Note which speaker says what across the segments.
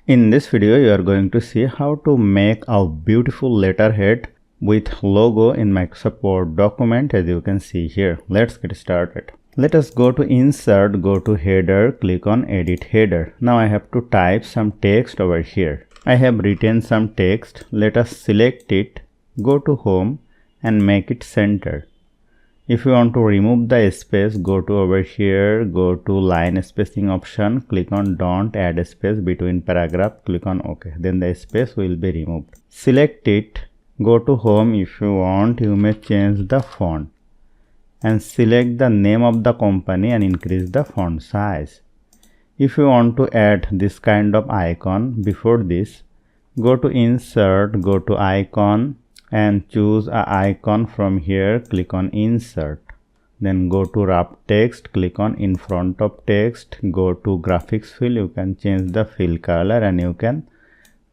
Speaker 1: In this video, you are going to see how to make a beautiful letterhead with logo in Microsoft Word document, as you can see here. Let's get started. Let us go to Insert, go to Header, click on Edit Header. Now I have to type some text over here. I have written some text. Let us select it, go to Home and make it center. If you want to remove the space, go to over here, go to line spacing option, click on don't add space between paragraph, click on OK. Then the space will be removed. Select it, go to home. If you want, you may change the font and select the name of the company and increase the font size. If you want to add this kind of icon before this, go to Insert, go to Icon and choose an icon from here, click on Insert. Then go to Wrap Text, click on In Front of Text, go to Graphics Fill. You can change the fill color and you can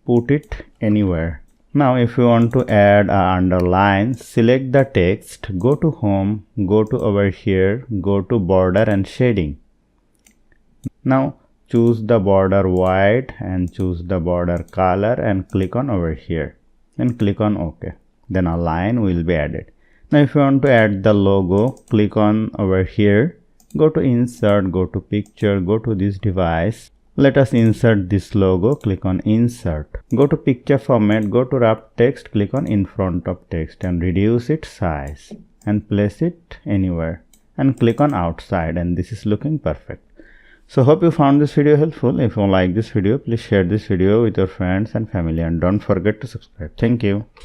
Speaker 1: put it anywhere. Now if you want to add an underline, select the text, go to Home, go to over here, go to Border and Shading. Now choose the border white and choose the border color and click on over here. Then click on OK. Then a line will be added. Now if you want to add the logo, click on over here, go to Insert, go to Picture, go to this device. Let us insert this logo, click on Insert. Go to Picture Format, go to Wrap Text, click on In Front of Text and reduce its size and place it anywhere and click on Outside, and this is looking perfect. So hope you found this video helpful. If you like this video, please share this video with your friends and family and don't forget to subscribe. Thank you.